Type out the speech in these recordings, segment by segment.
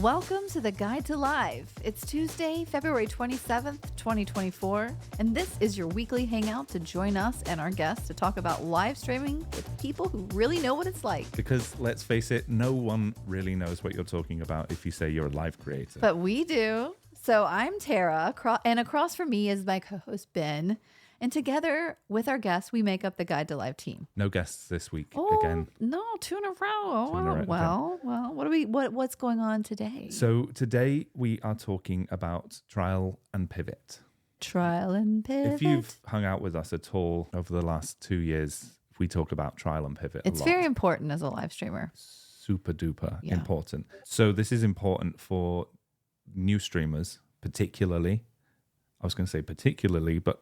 Welcome to the Guide to Live. It's Tuesday, February 27th, 2024, and this is your weekly hangout to join us and our guests to talk about live streaming with people who really know what it's like. Because let's face it, no one really knows what you're talking about if you say you're a live creator. But we do. So I'm Tara, and across from me is my co-host Ben. And together with our guests, we make up the Guide to Live team. No guests this week again. No, two in a row. Two in a row. Well, what's going on today? So today we are talking about trial and pivot. Trial and pivot. If you've hung out with us at all over the last 2 years, we talk about trial and pivot It's a lot. very important as a live streamer. Super duper important. So this is important for new streamers, particularly. I was going to say particularly, but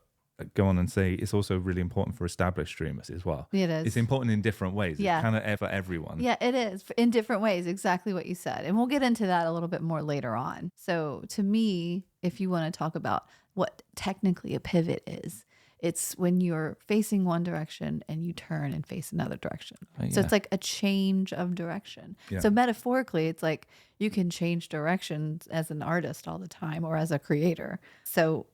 go on and say it's also really important for established streamers as well. It is. It's important in different ways. Yeah. It's kind of for everyone. Yeah, it is in different ways. Exactly what you said. And we'll get into that a little bit more later on. So to me, if you want to talk about what technically a pivot is, it's when you're facing one direction and you turn and face another direction. So it's like a change of direction. Yeah. So metaphorically, it's like you can change directions as an artist all the time or as a creator. So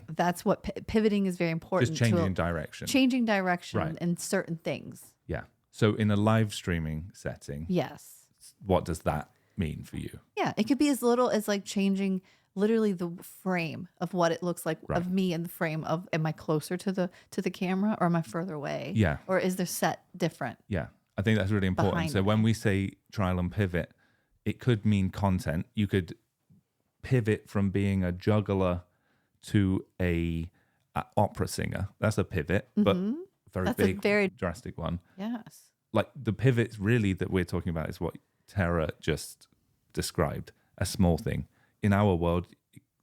that's what pivoting is very important. Just changing direction. Changing direction in certain things. Yeah. So in a live streaming setting, yes. What does that mean for you? Yeah. It could be as little as like changing literally the frame of what it looks like of me and the frame of, am I closer to the camera or am I further away? Yeah. Or is the set different? Yeah. I think that's really important. So when we say trial and pivot, it could mean content. You could pivot from being a juggler to a opera singer. That's a pivot, but that's big, a very drastic one. Yes. Like the pivots really that we're talking about is what Tara just described, a small thing. In our world,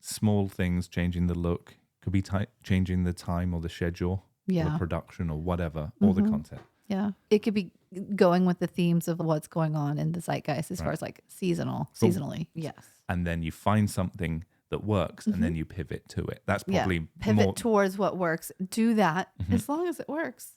small things changing the look could be changing the time or the schedule or the production or whatever, or the content. Yeah. It could be going with the themes of what's going on in the zeitgeist as far as like seasonally. Yes. And then you find something that works and then you pivot to it. That's probably pivot towards what works. Do that as long as it works.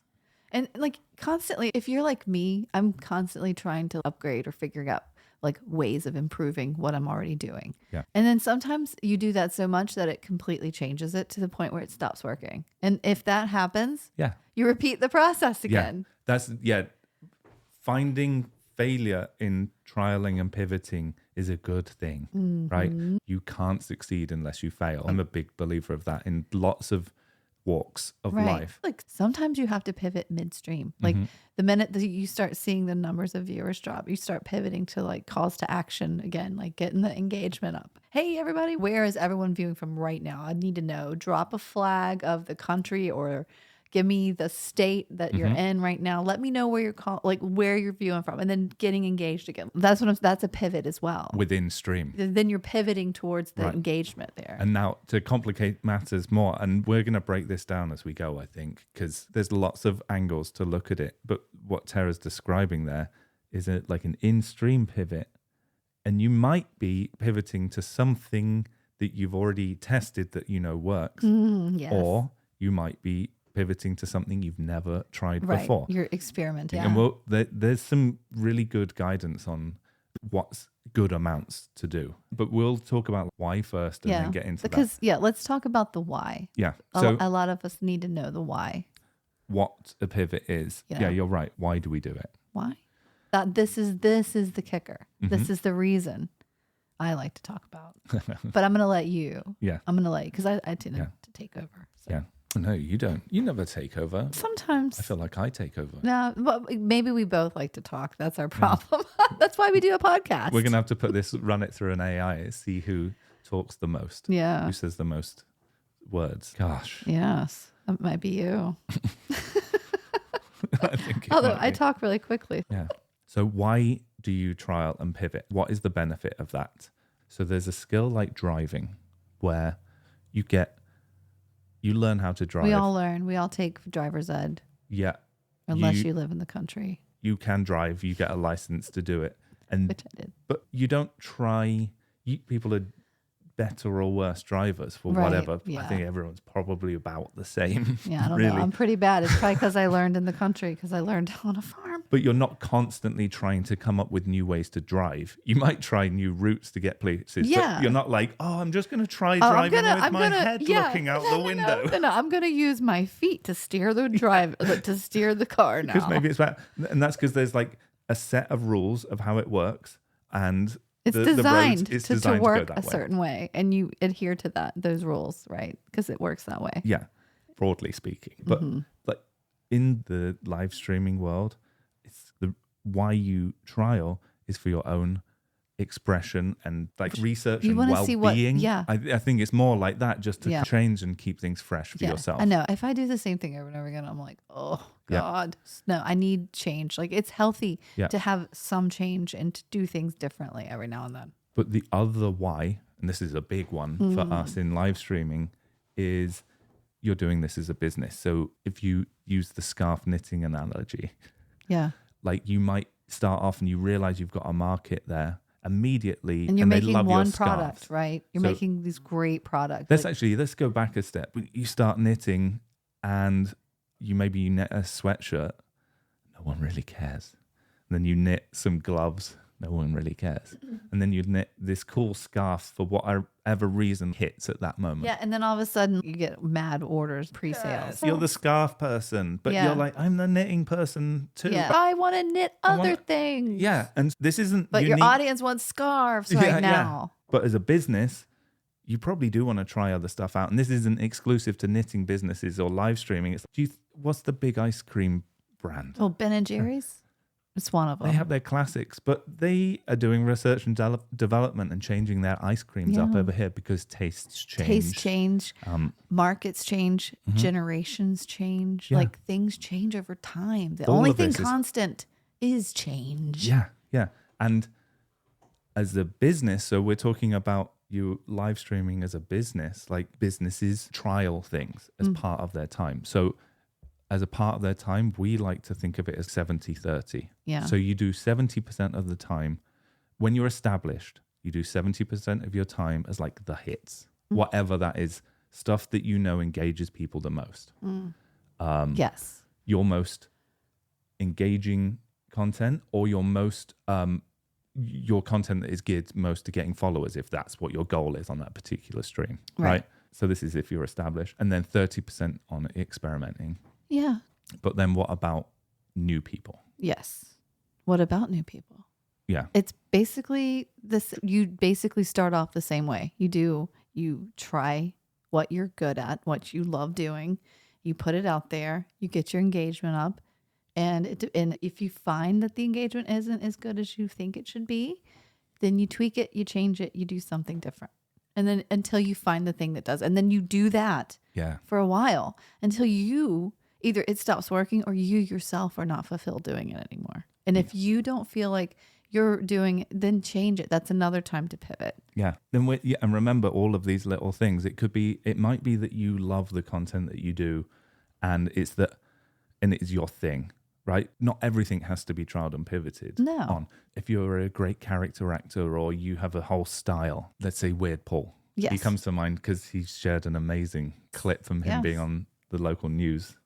And like constantly, if you're like me, I'm constantly trying to upgrade or figuring out like ways of improving what I'm already doing. Yeah. And then sometimes you do that so much that it completely changes it to the point where it stops working. And if that happens, you repeat the process again. That's finding failure in trialing and pivoting is a good thing, right? You can't succeed unless you fail. I'm a big believer of that in lots of walks of life. Like sometimes you have to pivot midstream. Like the minute that you start seeing the numbers of viewers drop, you start pivoting to like calls to action again, like getting the engagement up. Hey, everybody, where is everyone viewing from right now? I need to know. Drop a flag of the country or give me the state that you're in right now. Let me know where you're where you're viewing from, and then getting engaged again. That's a pivot as well within stream. Then you're pivoting towards the engagement there. And now to complicate matters more, and we're going to break this down as we go, I think, because there's lots of angles to look at it. But what Tara's describing there is like an in-stream pivot, and you might be pivoting to something that you've already tested that you know works, or you might be pivoting to something you've never tried before. You're experimenting. And there's some really good guidance on what's good amounts to do. But we'll talk about why first and then get into that. Let's talk about the why. Yeah. So a lot of us need to know the why. What a pivot is. Yeah, you're right. Why do we do it? Why? This is the kicker. This is the reason I like to talk about. But I'm going to let you. Yeah. I'm going to let you because I tend to take over. So. Yeah. No, you don't. You never take over. Sometimes. I feel like I take over. No, but maybe we both like to talk. That's our problem. That's why we do a podcast. We're going to have to run it through an AI, see who talks the most. Yeah. Who says the most words. Gosh. Yes. That might be you. I think although I talk really quickly. Yeah. So why do you trial and pivot? What is the benefit of that? So there's a skill like driving where you learn how to drive. We all learn. We all take driver's ed. Yeah. Unless you live in the country. You can drive. You get a license to do it. Which I did. But you don't try. People are better or worse drivers for whatever. Yeah. I think everyone's probably about the same. Yeah, I don't really. know. I'm pretty bad. It's probably because I learned in the country because I learned on a farm. but you're not constantly trying to come up with new ways to drive. You might try new routes to get places, but you're not like, oh, I'm just going to try driving with my head looking out the window. No, I'm going to use my feet to steer the car now. Because maybe it's bad. And that's because there's like a set of rules of how it works, and it's the designed, roads, to work a certain way, and you adhere to those rules, right? Because it works that way. Yeah, broadly speaking. But like in the live streaming world, it's why you trial is for your own expression and like research and well-being. I think it's more like that, just to change and keep things fresh for yourself. I know. If I do the same thing over and over again, I'm like, oh God, no, I need change. Like, it's healthy to have some change and to do things differently every now and then. But the other why, and this is a big one for us in live streaming, is you're doing this as a business. So if you use the scarf knitting analogy, like you might start off and you realize you've got a market there immediately, and you're making they love one your product, scarves. right? You're making these great products. Let's go back a step. You start knitting and you knit a sweatshirt. No one really cares. And then you knit some gloves. No one really cares. And then you knit this cool scarf for whatever reason hits at that moment. Yeah, and then all of a sudden you get mad orders, pre-sales. Yes, you're the scarf person, but you're like, I'm the knitting person too. Yeah, I want to knit other things. Yeah, and this isn't But unique. your audience wants scarves right now. Yeah. But as a business, you probably do want to try other stuff out. And this isn't exclusive to knitting businesses or live streaming. What's the big ice cream brand? Oh, Ben and Jerry's? It's one of them. They have their classics, but they are doing research and development and changing their ice creams up over here because tastes change. Tastes change, markets change, generations change. Yeah. Like, things change over time. The only thing constant is change. Yeah, yeah. And as a business, so we're talking about you live streaming as a business, like businesses trial things as part of their time. So as a part of their time, we like to think of it as 70-30. Yeah. So you do 70% of the time. When you're established, you do 70% of your time as like the hits, whatever that is, stuff that you know engages people the most. Yes. Your most engaging content, or your most your content that is geared most to getting followers, if that's what your goal is on that particular stream. Right? So this is if you're established. And then 30% on experimenting. Yeah. But then what about new people? Yes. What about new people? Yeah. It's basically this. You basically start off the same way. You try what you're good at, what you love doing. You put it out there. You get your engagement up. And if you find that the engagement isn't as good as you think it should be, then you tweak it, you change it, you do something different. And then until you find the thing that does. And then you do that for a while until either it stops working or you yourself are not fulfilled doing it anymore. And if you don't feel like you're doing it, then change it. That's another time to pivot. Yeah. Then and remember all of these little things. It might be that you love the content that you do, and it's your thing, right? Not everything has to be trialed and pivoted on. If you're a great character actor or you have a whole style, let's say Weird Paul. Yes. He comes to mind because he shared an amazing clip from him being on the local news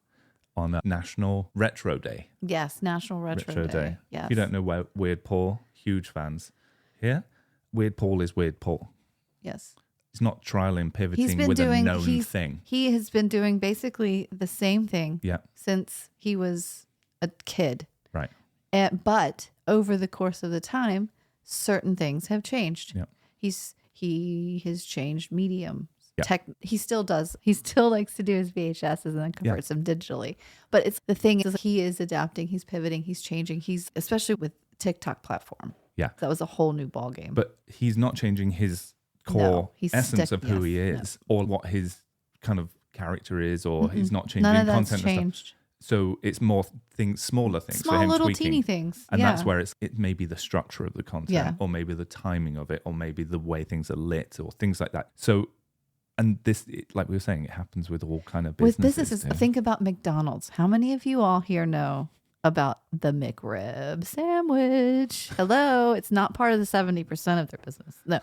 on a National Retro Day. Yes, National Retro Day. Yes. If you don't know Weird Paul, huge fans here. Weird Paul is Weird Paul. Yes. He's not trialing, pivoting with a known thing. He has been doing basically the same thing since he was a kid. Right. But over the course of the time, certain things have changed. Yeah. He has changed medium. He still does. He still likes to do his VHSs and then converts them digitally. But it's the thing is, he is adapting. He's pivoting. He's changing. He's especially with TikTok platform. Yeah, that was a whole new ball game. But he's not changing his core essence of who he is, or what his kind of character is, or he's not changing None of content. That's changed. So it's more smaller things, small for him little tweaking. Teeny things, and that's where it may be the structure of the content, or maybe the timing of it, or maybe the way things are lit, or things like that. So. And this, like we were saying, it happens with all kind of businesses. With businesses, think about McDonald's. How many of you all here know about the McRib sandwich. Hello, it's not part of the 70% of their business. No,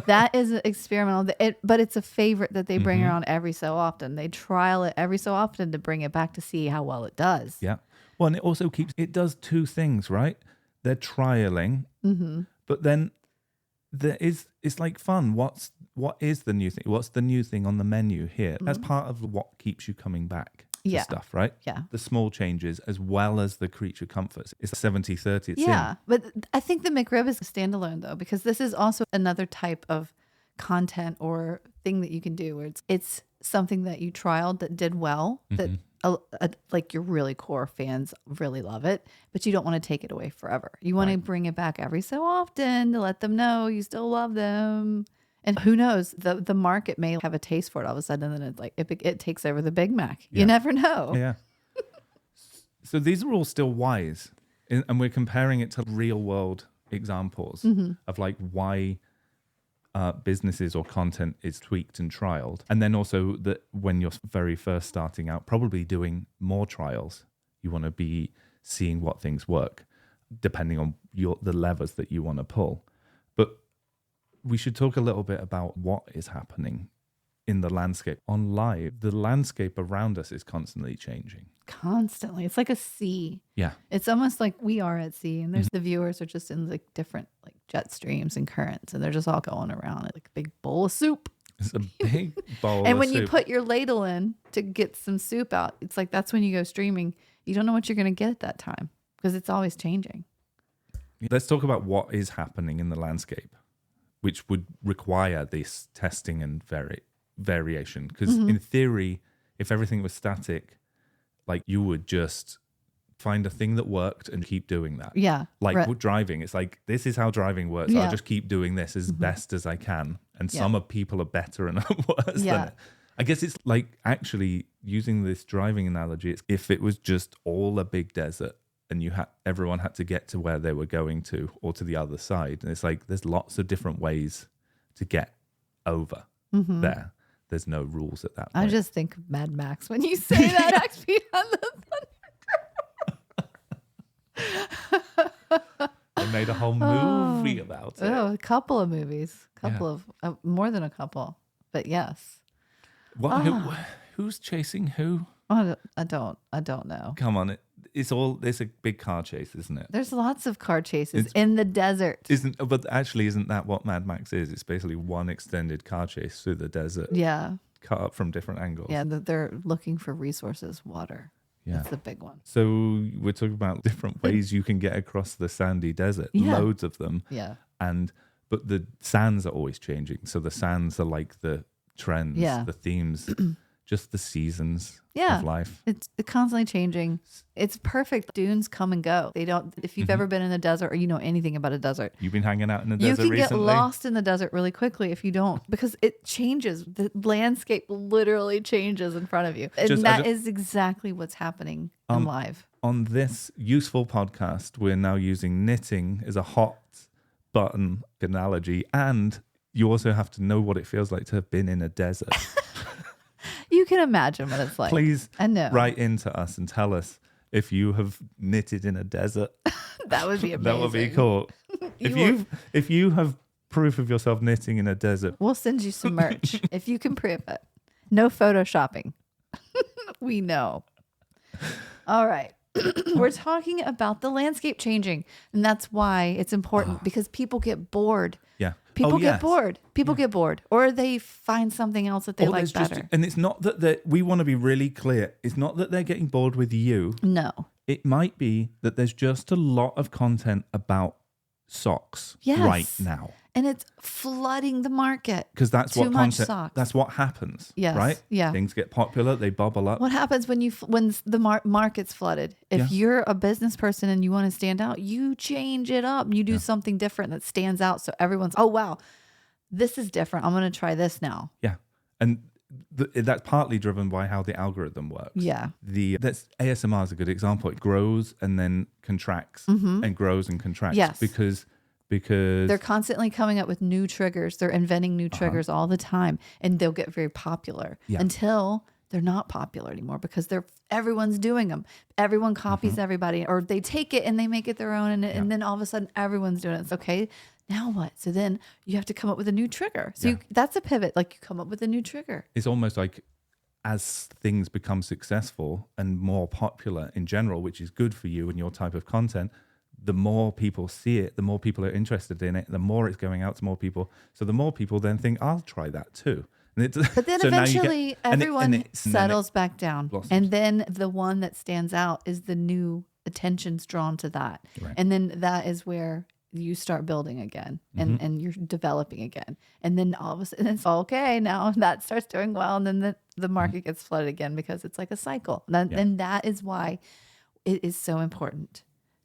that is experimental. But it's a favorite that they bring around every so often. They trial it every so often to bring it back to see how well it does. Yeah. Well, and it also it does two things, right? They're trialing, but then it's like fun. What is the new thing? What's the new thing on the menu here? That's part of what keeps you coming back to stuff, right? Yeah. The small changes as well as the creature comforts. It's 70-30. Yeah. But I think the McRib is a standalone though, because this is also another type of content or thing that you can do where it's something that you trialed that did well, that like your really core fans really love it, but you don't want to take it away forever. You want to bring it back every so often to let them know you still love them. And who knows, the market may have a taste for it all of a sudden, and then it's like it takes over the Big Mac. You never know. Yeah. So these are all still whys, and we're comparing it to real world examples of like why businesses or content is tweaked and trialed. And then also that when you're very first starting out, probably doing more trials, you want to be seeing what things work, depending on the levers that you want to pull. But we should talk a little bit about what is happening in the landscape. On live, the landscape around us is constantly changing. Constantly. It's like a sea. Yeah. It's almost like we are at sea, and there's the viewers are just in like different like jet streams and currents, and they're just all going around it like a big bowl of soup. It's a big bowl and of when soup. you put your ladle in to get some soup out, it's like that's when you go streaming. You don't know what you're going to get at that time because it's always changing. Let's talk about what is happening in the landscape, which would require this testing and variation. Because in theory, if everything was static, like you would just find a thing that worked and keep doing that. Yeah. Like with driving, it's like, this is how driving works. Yeah. I'll just keep doing this as best as I can. And some people are better and worse than it. I guess it's like actually using this driving analogy. It's if it was just all a big desert and everyone had to get to where they were going to or to the other side. And it's like, there's lots of different ways to get over there. There's no rules at that point. I just think of Mad Max when you say that. XP on the They made a whole movie about it. Oh, a couple of movies. More than a couple. But yes. Who's chasing who? I don't know. Come on, it's a big car chase, isn't it? There's lots of car chases in the desert. Isn't that what Mad Max is? It's basically one extended car chase through the desert. Yeah. Cut up from different angles. Yeah, they're looking for resources, water. Yeah. That's the big one. So we're talking about different ways you can get across the sandy desert. Yeah. Loads of them. Yeah. But the sands are always changing. So the sands are like the trends, the themes, just the seasons of life. It's constantly changing. It's perfect. Dunes come and go. They don't. If you've ever been in a desert or you know anything about a desert, you've been hanging out in the desert recently. You can recently? get lost in the desert really quickly if you don't, because it changes. The landscape literally changes in front of you, and that is exactly what's happening in live. On this useful podcast, we're now using knitting as a hot button analogy, and you also have to know what it feels like to have been in a desert. You can imagine what it's like. Please I know. write into us and tell us if you have knitted in a desert. That would be amazing. That would be cool. If you have proof of yourself knitting in a desert, we'll send you some merch if you can prove it. No photoshopping. We know. All right. We're talking about the landscape changing, and that's why it's important because people get bored. Yeah. People get bored. People get bored, or they find something else that they like better. And it's not that we want to be really clear. It's not that they're getting bored with you. No. It might be that there's just a lot of content about socks right now. And it's flooding the market. Because that's Too what much content. socks. That's what happens. Yes. Right. Yeah. Things get popular. They bubble up. What happens when the market's flooded? If you're a business person and you want to stand out, you change it up. You do something different that stands out. So everyone's, oh wow, this is different. I'm going to try this now. Yeah, and that's partly driven by how the algorithm works. Yeah. That's ASMR is a good example. It grows and then contracts and grows and contracts. Yes. Because they're constantly coming up with new triggers. They're inventing new triggers all the time, and they'll get very popular until they're not popular anymore because everyone's doing them. Everyone copies everybody, or they take it and they make it their own, and then all of a sudden everyone's doing it. It's okay. Now what? So then you have to come up with a new trigger. So that's a pivot. Like you come up with a new trigger. It's almost like as things become successful and more popular in general, which is good for you and your type of content, the more people see it, the more people are interested in it, the more it's going out to more people. So the more people then think, I'll try that too. But then so eventually everyone settles it back down. blossoms. And then the one that stands out is the new attention's drawn to that. Right. And then that is where you start building again and you're developing again. And then all of a sudden it's okay. Now that starts doing well. And then the market gets flooded again because it's like a cycle. And that is why it is so important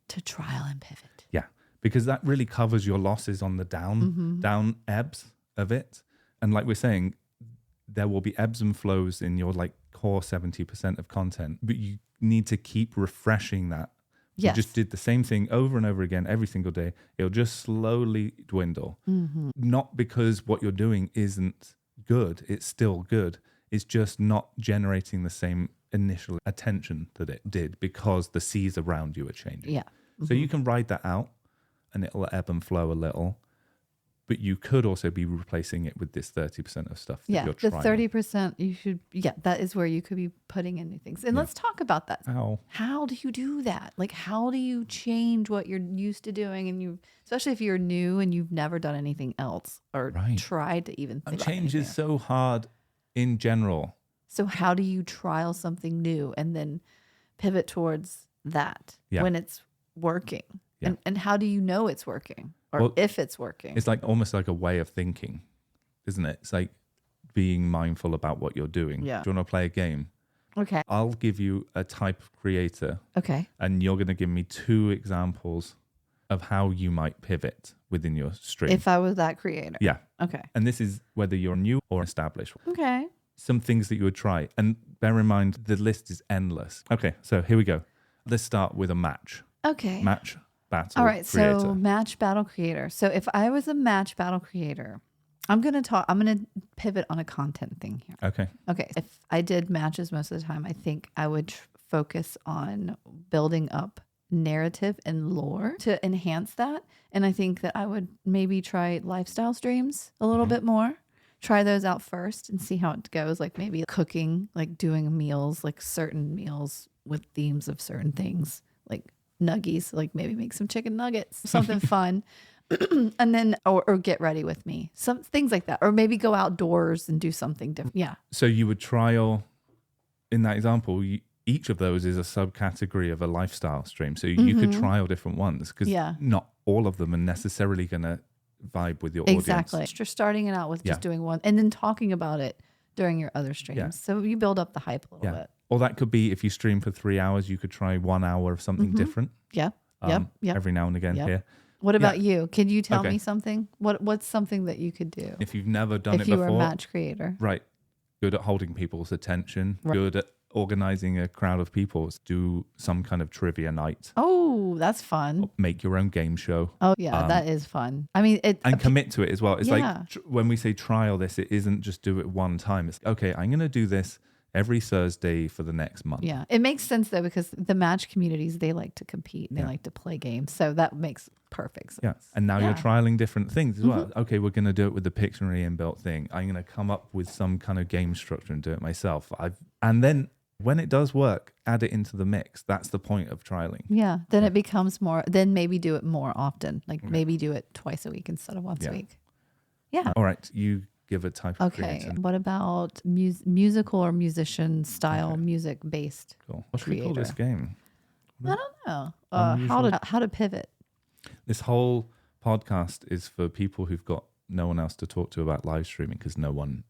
to trial and pivot. Yeah, because that really covers your losses on the down ebbs of it. And like we're saying, there will be ebbs and flows in your like core 70% of content, but you need to keep refreshing that. Yes. You just did the same thing over and over again every single day. It'll just slowly dwindle. Not because what you're doing isn't good. It's still good. It's just not generating the same initial attention that it did because the seas around you are changing. Yeah. So you can ride that out and it'll ebb and flow a little. But you could also be replacing it with this 30% of stuff that you're the trying. 30% you should, that is where you could be putting in new things. And let's talk about that. How do you do that? Like, how do you change what you're used to doing? And especially if you're new and you've never done anything else or tried to even think about change is so hard in general. So how do you trial something new and then pivot towards that when it's working? Yeah. And how do you know it's working or if it's working? It's like almost like a way of thinking, isn't it? It's like being mindful about what you're doing. Yeah. Do you want to play a game? Okay. I'll give you a type of creator. Okay. And you're going to give me 2 examples of how you might pivot within your stream. If I was that creator. Yeah. Okay. And this is whether you're new or established. Okay. Some things that you would try. And bear in mind, the list is endless. Okay, so here we go. Let's start with a match. Okay. Match, battle, all right, creator. so match, battle, creator. So if I was a match, battle, creator, I'm going to pivot on a content thing here. Okay. Okay. If I did matches most of the time, I think I would focus on building up narrative and lore to enhance that. And I think that I would maybe try lifestyle streams a little bit more. Try those out first and see how it goes. Like maybe cooking, like doing meals, like certain meals with themes of certain things, like nuggies, like maybe make some chicken nuggets, something fun. And then, or get ready with me, some things like that. Or maybe go outdoors and do something different. Yeah. So you would trial, in that example, each of those is a subcategory of a lifestyle stream. So you could trial different ones because not all of them are necessarily going to vibe with your audience. Exactly. You're starting it out with just doing one and then talking about it during your other streams. Yeah. So you build up the hype a little bit. Or that could be if you stream for 3 hours, you could try 1 hour of something different. Yeah. Every now and again here. What about you? Can you tell me something? What's something that you could do? If you've never done it before. If you were a match creator. Right. Good at holding people's attention. Right. Good at organizing a crowd of people. Do some kind of trivia night. Oh, that's fun. Make your own game show. Oh, yeah, that is fun. I mean, and commit to it as well. It's like when we say trial this, it isn't just do it one time. It's okay, I'm going to do this every Thursday for the next month. Yeah. It makes sense though, because the match communities, they like to compete and they like to play games. So that makes perfect sense. Yeah. And now you're trialing different things as well. Okay, we're going to do it with the Pictionary inbuilt thing. I'm going to come up with some kind of game structure and do it myself. And then when it does work, add it into the mix. That's the point of trialing. Yeah. Then it becomes more, then maybe do it more often. Like maybe do it twice a week instead of once a week. Yeah. All right. You give a type of creator. What about musical or musician style music based? Cool. What should we call this game? I don't know. How to pivot. This whole podcast is for people who've got no one else to talk to about live streaming because no one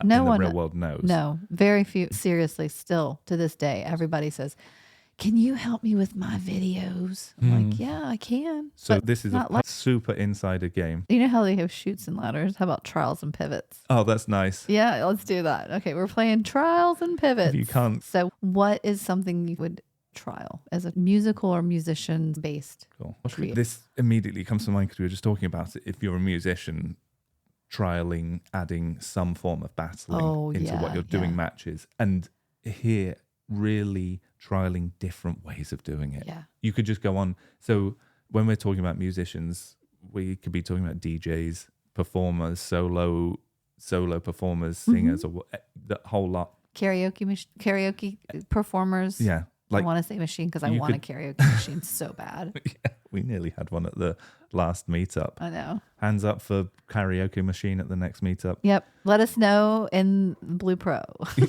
in the real world knows. No, very few. Seriously, still to this day, everybody says, "Can you help me with my videos?" I'm like, "Yeah, I can." So this is a super insider game. You know how they have shoots and ladders? How about trials and pivots? Oh, that's nice. Yeah, let's do that. Okay, we're playing trials and pivots. If you can't. So what is something you would trial as a musical or musician based? Cool. This immediately comes to mind because we were just talking about it. If you're a musician, trialing, adding some form of battling into what you're doing matches. And here really trialing different ways of doing it. Yeah. You could just go on. So when we're talking about musicians, we could be talking about DJs, performers, solo performers, singers, or the whole lot. Karaoke performers. Yeah. I want to say machine because I want a karaoke machine so bad. Yeah, we nearly had one at the last meetup. I know. Hands up for karaoke machine at the next meetup. Yep. Let us know in Blue Pro. Yeah.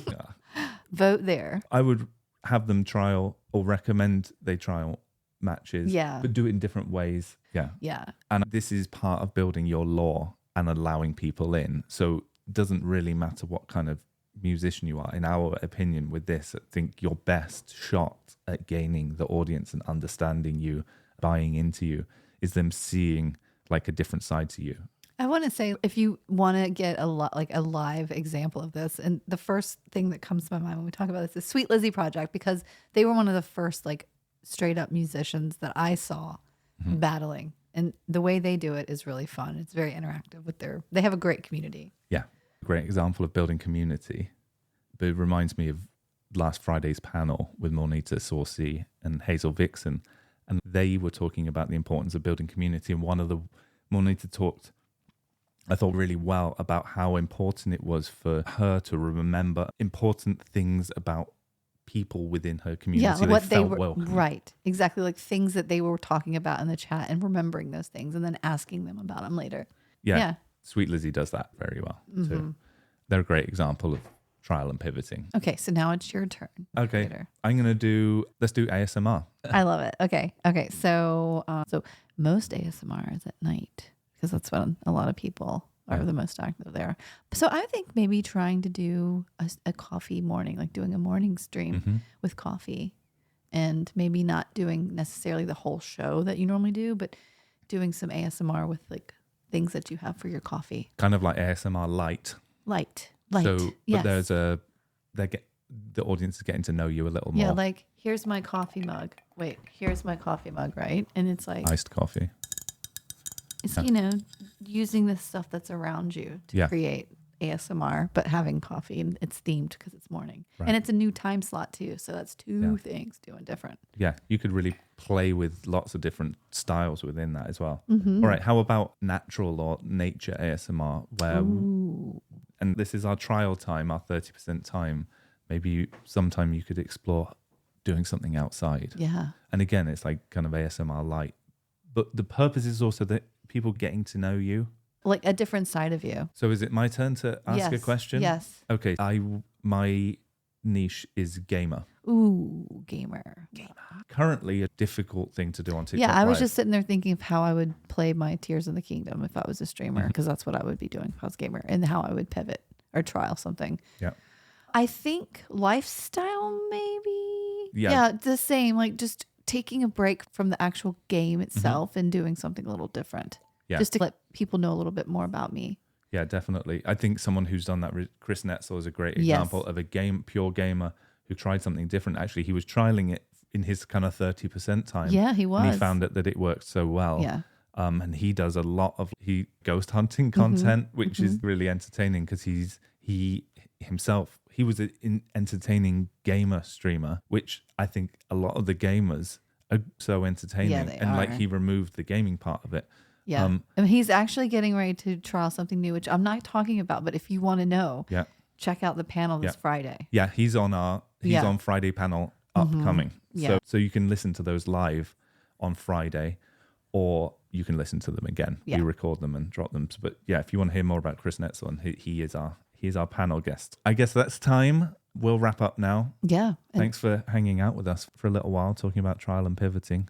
Vote there. I would have them trial or recommend they trial matches. Yeah. But do it in different ways. Yeah. Yeah. And this is part of building your lore and allowing people in. So it doesn't really matter what kind of musician you are. In our opinion with this, I think your best shot at gaining the audience and understanding you, buying into you, is them seeing like a different side to you. I want to say, if you want to get a live example of this, and the first thing that comes to my mind when we talk about this is Sweet Lizzie Project, because they were one of the first like straight up musicians that I saw battling, and the way they do it is really fun. It's very interactive they have a great community. Yeah. Great example of building community. But it reminds me of last Friday's panel with Monita Saucy and Hazel Vixen. And they were talking about the importance of building community. And Monita talked, I thought, really well about how important it was for her to remember important things about people within her community. Yeah, like what they were, welcome. right. Exactly. Like things that they were talking about in the chat and remembering those things and then asking them about them later. Yeah. Sweet Lizzie does that very well too. They're a great example of trial and pivoting. Okay, so now it's your turn. Okay, Later. let's do ASMR. I love it. Okay, so most ASMR is at night because that's when a lot of people are the most active there. So I think maybe trying to do a coffee morning, like doing a morning stream with coffee, and maybe not doing necessarily the whole show that you normally do, but doing some ASMR with like things that you have for your coffee. Kind of like ASMR light. Light. So, yes. but the audience is getting to know you a little more. Yeah, like here's my coffee mug. Wait, here's my coffee mug, right? And it's like Iced coffee. it's using the stuff that's around you to create ASMR, but having coffee, and it's themed because it's morning, and it's a new time slot too. So that's two things doing different. Yeah, you could really play with lots of different styles within that as well. All right, how about natural or nature ASMR? And this is our trial time, our 30% time. Maybe sometime you could explore doing something outside. Yeah. And again, it's like kind of ASMR light, but the purpose is also that people getting to know you. Like a different side of you. So is it my turn to ask a question? Yes. Okay. My niche is gamer. Ooh, gamer. Currently a difficult thing to do on TikTok. Yeah, I was Live. just sitting there thinking of how I would play my Tears of the Kingdom if I was a streamer, because that's what I would be doing if I was a gamer, and how I would pivot or trial something. Yeah. I think lifestyle maybe. Yeah. The same, like just taking a break from the actual game itself and doing something a little different. Yeah. Just to let people know a little bit more about me. Yeah, definitely. I think someone who's done that, Chris Netzel, is a great example of a pure gamer who tried something different. Actually, he was trialing it in his kind of 30% time. Yeah, he was. And he found that it worked so well. Yeah. And he does a lot of ghost hunting content, which is really entertaining because he was an entertaining gamer streamer, which I think a lot of the gamers are so entertaining. Yeah, they and are. like he removed the gaming part of it. Yeah. And he's actually getting ready to trial something new, which I'm not talking about, but if you want to know, check out the panel this Friday. Yeah, he's on Friday panel upcoming. Yeah. So you can listen to those live on Friday, or you can listen to them again. Yeah. We record them and drop them. But yeah, if you want to hear more about Chris Netzel, and he is our panel guest. I guess that's time. We'll wrap up now. Yeah. Thanks for hanging out with us for a little while, talking about trial and pivoting.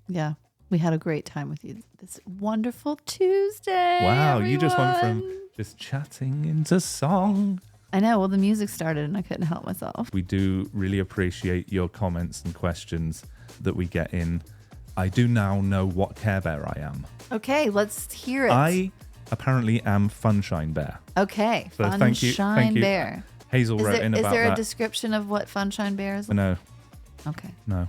Yeah. We had a great time with you this wonderful Tuesday. Wow, everyone. you just went from just chatting into song. I know. Well, the music started and I couldn't help myself. We do really appreciate your comments and questions that we get in. I do now know what Care Bear I am. Okay, let's hear it. I apparently am Funshine Bear. Okay, So Funshine Bear. Hazel wrote in about that. Is there a description of what Funshine Bear is? No. Okay. No.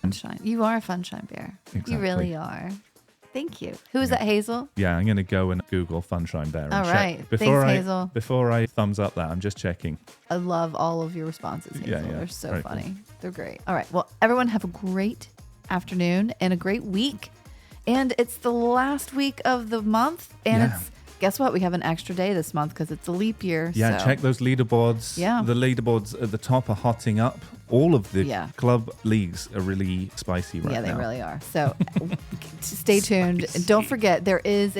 Funshine. You are a Funshine Bear. Exactly. You really are. Thank you. Who is that, Hazel? Yeah, I'm going to go and Google Funshine Bear. All And right. check. Thanks, Hazel. Before I thumbs up that, I'm just checking. I love all of your responses, Hazel. Yeah. They're so Very funny. cool. They're great. All right. Well, everyone have a great afternoon and a great week. And it's the last week of the month. And guess what? We have an extra day this month because it's a leap year. Yeah, so. check those leaderboards. Yeah. The leaderboards at the top are hotting up. All of the club leagues are really spicy right now. Yeah, they really are. So stay tuned. And don't forget, there's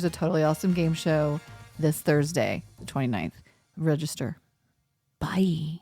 a Totally Awesome game show this Thursday, the 29th. Register. Bye.